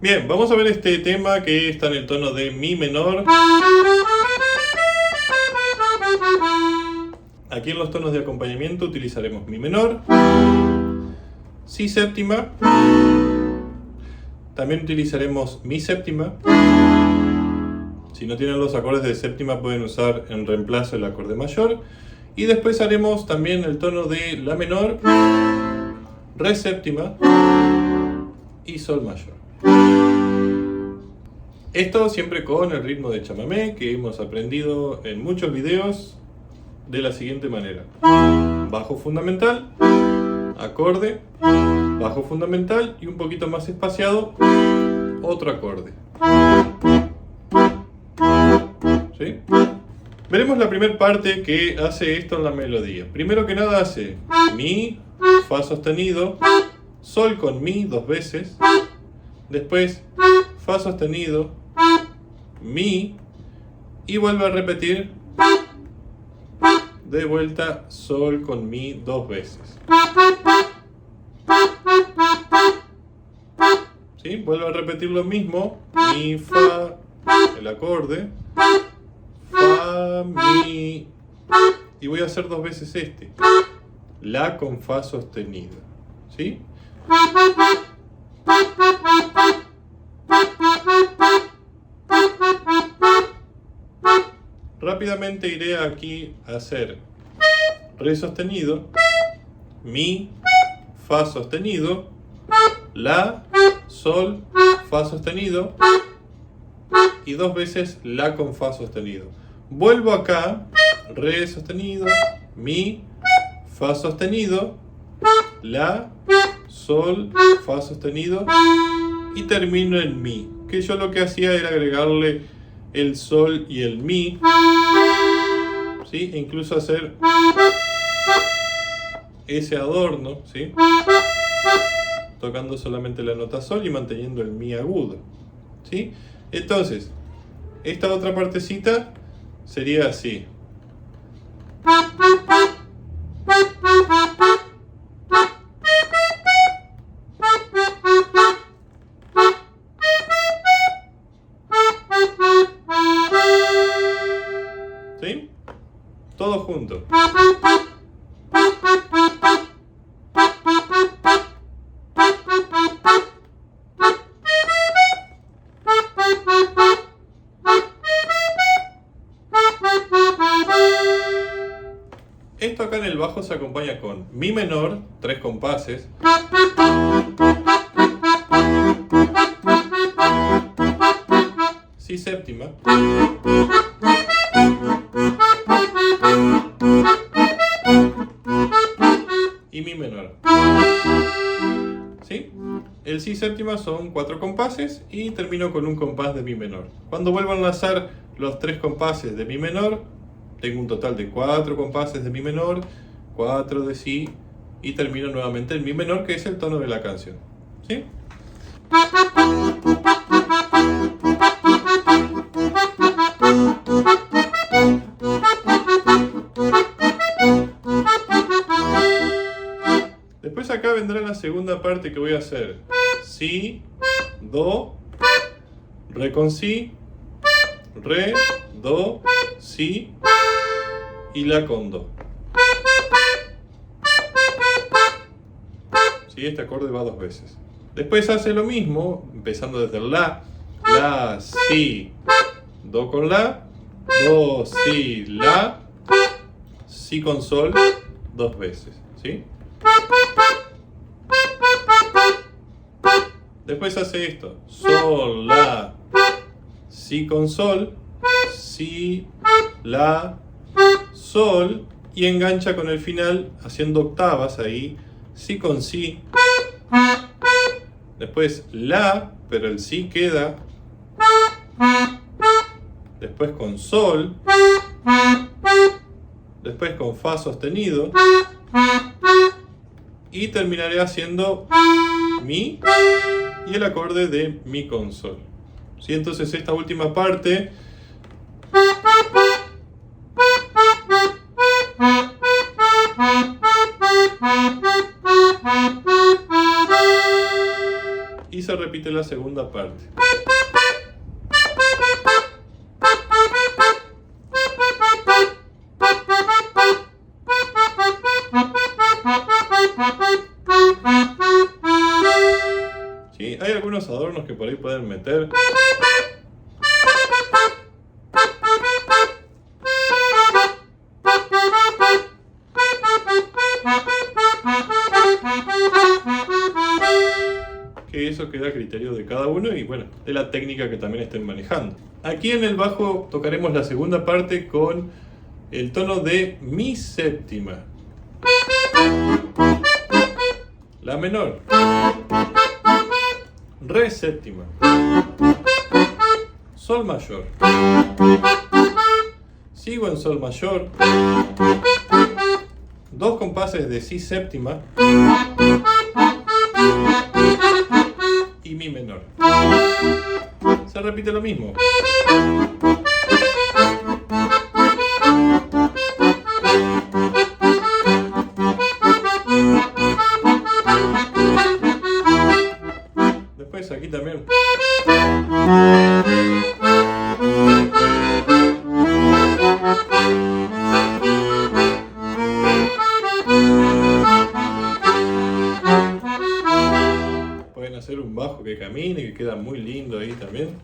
Bien, vamos a ver este tema que está en el tono de mi menor. Aquí en los tonos de acompañamiento utilizaremos mi menor, si séptima, también utilizaremos mi séptima. Si no tienen los acordes de séptima pueden usar en reemplazo el acorde mayor. Y después haremos también el tono de la menor, re séptima y sol mayor. Esto siempre con el ritmo de chamamé que hemos aprendido en muchos videos de la siguiente manera: bajo fundamental, acorde, bajo fundamental y un poquito más espaciado, otro acorde. ¿Sí? Veremos la primera parte que hace esto en la melodía. Primero que nada hace mi, fa sostenido, sol con mi dos veces, después fa sostenido, mi, y vuelve a repetir de vuelta sol con mi dos veces. ¿Sí? Vuelve a repetir lo mismo, mi, fa, el acorde, fa, mi, y voy a hacer dos veces este, la con fa sostenido. ¿Sí? Rápidamente iré aquí a hacer re sostenido, mi, fa sostenido, la, sol, fa sostenido y dos veces la con fa sostenido. Vuelvo acá, re sostenido, mi, fa sostenido, la, sol, fa sostenido y termino en mi, que yo lo que hacía era agregarle el sol y el mi, ¿sí? E incluso hacer ese adorno, ¿sí? Tocando solamente la nota sol y manteniendo el mi agudo, ¿sí? Entonces, esta otra partecita sería así. ¿Sí? Todo junto. Esto acá en el bajo se acompaña con mi menor, 3 compases, si séptima, y mi menor. ¿Sí? El si séptima son 4 compases y termino con un compás de mi menor. Cuando vuelvo a enlazar los 3 compases de mi menor, tengo un total de 4 compases de mi menor, 4 de si y termino nuevamente en mi menor, que es el tono de la canción. ¿Sí? Después acá vendrá la segunda parte que voy a hacer: si, do, re con si, re, do, si y la con do. ¿Sí? Este acorde va dos veces. Después hace lo mismo, empezando desde el la, si, do con la, do, si, la, si con sol, dos veces. ¿Sí? Después hace esto, sol, la, si con sol, si, la, sol, y engancha con el final haciendo octavas ahí, si con si. Después la, pero el si queda. Después con sol. Después con fa sostenido. Y terminaré haciendo mi y el acorde de mi con sol. ¿Sí? Entonces esta última parte y se repite la segunda parte. ¿Sí? Hay algunos adornos que por ahí pueden meter. Que eso queda a criterio de cada uno y bueno, de la técnica que también estén manejando. Aquí en el bajo tocaremos la segunda parte con el tono de mi séptima, la menor, re séptima, sol mayor, sigo en sol mayor, dos compases de si séptima y mi menor. Se repite lo mismo. Después aquí también. Pueden hacer un bajo que camine, que queda muy lindo ahí también.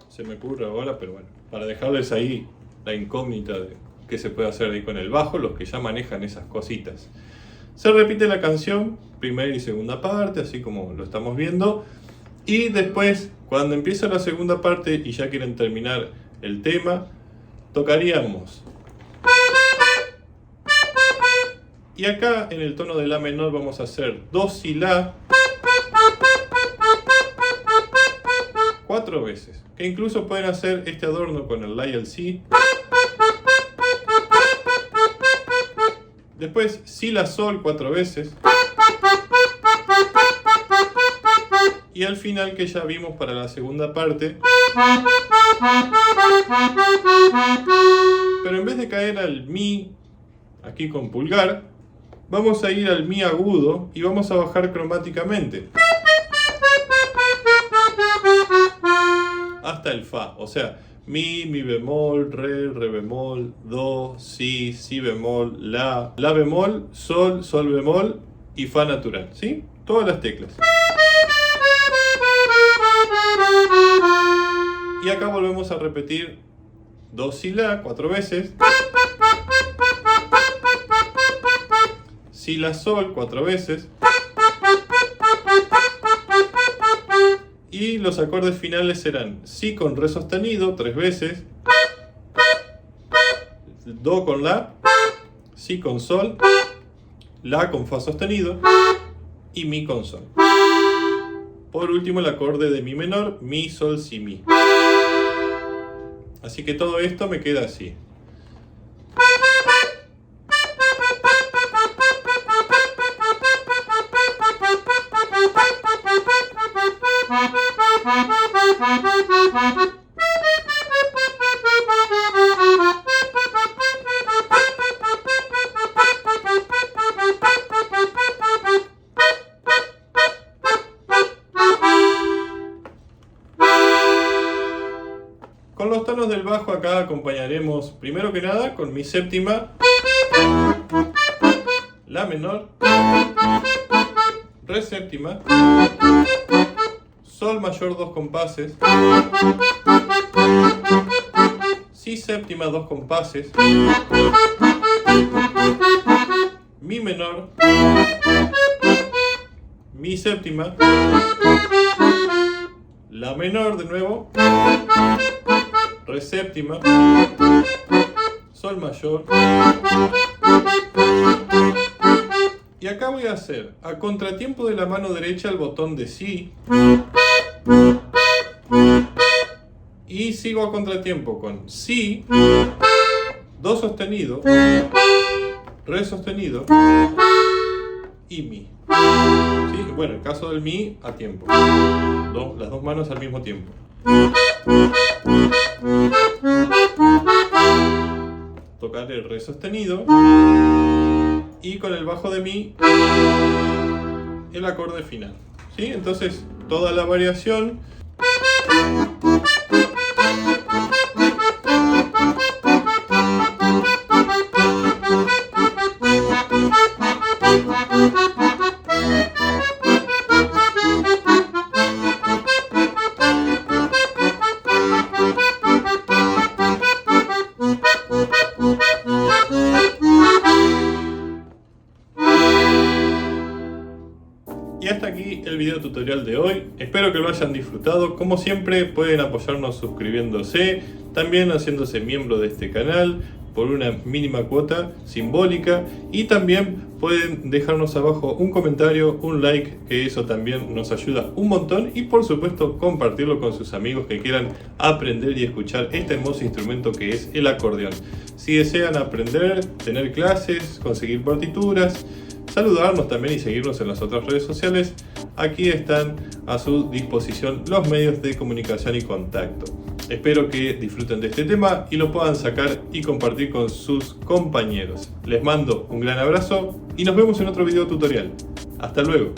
Se me ocurre ahora, pero bueno, para dejarles ahí la incógnita de qué se puede hacer ahí con el bajo, los que ya manejan esas cositas. Se repite la canción, primera y segunda parte, así como lo estamos viendo. Y después, cuando empieza la segunda parte y ya quieren terminar el tema, tocaríamos. Y acá en el tono de la menor vamos a hacer do, si, la 4 veces. Que incluso pueden hacer este adorno con el la y el si. Después si, la, sol 4 veces. Y al final, que ya vimos para la segunda parte, pero en vez de caer al mi aquí con pulgar, vamos a ir al mi agudo y vamos a bajar cromáticamente hasta el fa. O sea, mi bemol, re bemol, do, si bemol, la bemol, sol bemol y fa natural. ¿Sí? Todas las teclas. Y acá volvemos a repetir do, si, la 4 veces. Si, la, sol 4 veces. Y los acordes finales serán si con re sostenido 3 veces. Do con la. Si con sol. La con fa sostenido. Y mi con sol. Por último, el acorde de mi menor, mi, sol, si, mi. Así que todo esto me queda así. Con los tonos del bajo acá acompañaremos primero que nada con mi séptima, la menor, re séptima, sol mayor 2 compases, si séptima 2 compases, mi menor, mi séptima, la menor de nuevo, re séptima, sol mayor, y acá voy a hacer a contratiempo de la mano derecha el botón de si, y sigo a contratiempo con si, do sostenido, re sostenido y mi. ¿Sí? Bueno, el caso del mi a tiempo, las dos manos al mismo tiempo. Tocar el re sostenido y con el bajo de mi el acorde final. ¿Sí? Entonces toda la variación. Y hasta aquí el video tutorial de hoy, espero que lo hayan disfrutado. Como siempre pueden apoyarnos suscribiéndose, también haciéndose miembro de este canal por una mínima cuota simbólica, y también pueden dejarnos abajo un comentario, un like, que eso también nos ayuda un montón, y por supuesto compartirlo con sus amigos que quieran aprender y escuchar este hermoso instrumento que es el acordeón. Si desean aprender, tener clases, conseguir partituras, saludarnos también y seguirnos en las otras redes sociales, aquí están a su disposición los medios de comunicación y contacto. Espero que disfruten de este tema y lo puedan sacar y compartir con sus compañeros. Les mando un gran abrazo y nos vemos en otro video tutorial. Hasta luego.